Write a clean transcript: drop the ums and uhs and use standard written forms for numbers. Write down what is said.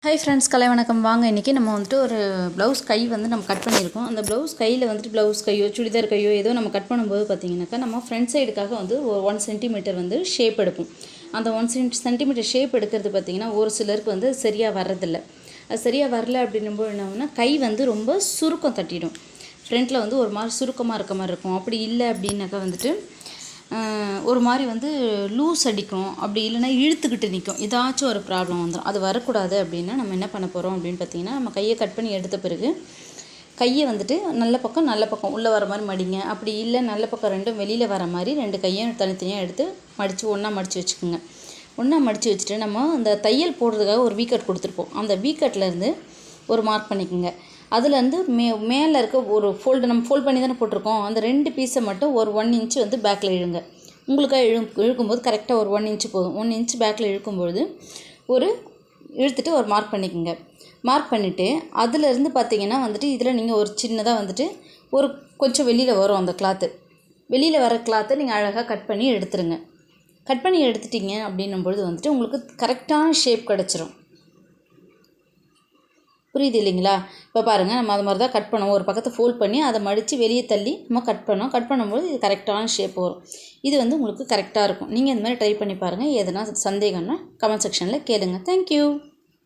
Hi friends, கலை வணக்கம். வாங்க இன்றைக்கி நம்ம வந்துட்டு ஒரு ப்ளவுஸ் கை வந்து நம்ம கட் பண்ணியிருக்கோம். அந்த ப்ளவுஸ் கையில் வந்துட்டு ப்ளவுஸ் கையோ சுடிதார் கையோ ஏதோ நம்ம கட் பண்ணும்போது பார்த்திங்கனாக்கா நம்ம ஃப்ரண்ட் சைடுக்காக வந்து ஒரு 1 சென்டிமீட்டர் வந்து ஷேப் எடுப்போம். அந்த 1 சென்டிமீட்டர் ஷேப் எடுக்கிறது பார்த்திங்கன்னா ஒரு சிலருக்கு வந்து சரியாக வர்றதில்ல. அது சரியாக வரல அப்படின்னும்போது என்ன ஆகும்னா கை வந்து ரொம்ப சுருக்கம் தட்டிடும். ஃப்ரண்ட்டில் வந்து ஒரு மாதிரி சுருக்கமாக இருக்க மாதிரி இருக்கும். அப்படி இல்லை அப்படின்னாக்கா வந்துட்டு ஒரு மாதிரி வந்து லூஸ் அடிக்கும், அப்படி இல்லைன்னா இழுத்துக்கிட்டு நிற்கும். ஏதாச்சும் ஒரு ப்ராப்ளம் வந்துடும். அது வரக்கூடாது அப்படின்னா நம்ம என்ன பண்ண போகிறோம் அப்படின்னு பார்த்திங்கன்னா, நம்ம கையை கட் பண்ணி எடுத்த பிறகு கையை வந்துட்டு நல்ல பக்கம் உள்ளே வர மாதிரி மடிங்க. அப்படி இல்லை நல்ல பக்கம் ரெண்டும் வெளியில் வர மாதிரி 2 கையும் தனித்தனியாக எடுத்து ஒன்றா மடித்து வச்சுக்கோங்க. ஒன்றா மடித்து வச்சுட்டு நம்ம அந்த தையல் போடுறதுக்காக ஒரு வீக்கட் கொடுத்துருப்போம். அந்த வீக்கட்லேருந்து ஒரு மார்க் பண்ணிக்கோங்க. அதுலேருந்து மேலே இருக்க ஒரு நம்ம ஃபோல்ட் பண்ணி தானே போட்டிருக்கோம். அந்த 2 பீஸை மட்டும் ஒரு 1 இன்ச்சு வந்து பேக்கில் இழுங்க. உங்களுக்காக இழுக்கும்போது கரெக்டாக ஒரு 1 இன்ச்சு போதும். 1 இன்ச்சு பேக்கில் இழுக்கும்பொழுது இழுத்துட்டு ஒரு மார்க் பண்ணிக்கோங்க. மார்க் பண்ணிவிட்டு அதுலேருந்து பார்த்திங்கன்னா வந்துட்டு இதில் நீங்கள் ஒரு சின்னதாக வந்துட்டு கொஞ்சம் வெளியில் வரும் அந்த கிளாத்து. வெளியில் வர கிளாத்தை நீங்கள் அழகாக கட் பண்ணி எடுத்துருங்க. கட் பண்ணி எடுத்துட்டிங்க அப்படின்னும்பொழுது வந்துட்டு உங்களுக்கு கரெக்டான ஷேப் கிடச்சிரும். புரியுது இல்லைங்களா? இப்போ பாருங்கள், நம்ம அது மாதிரி தான் கட் பண்ணுவோம். ஒரு பக்கத்தை ஃபோல்ட் பண்ணி அதை மடித்து வெளியே தள்ளி நம்ம கட் பண்ணும்போது இது கரெக்டான ஷேப் வரும். இது வந்து உங்களுக்கு கரெக்டாக இருக்கும். நீங்கள் இந்த மாதிரி ட்ரை பண்ணி பாருங்கள். எதனா சந்தேகம்னா கமெண்ட் செக்ஷனில் கேளுங்க. தேங்க்யூ.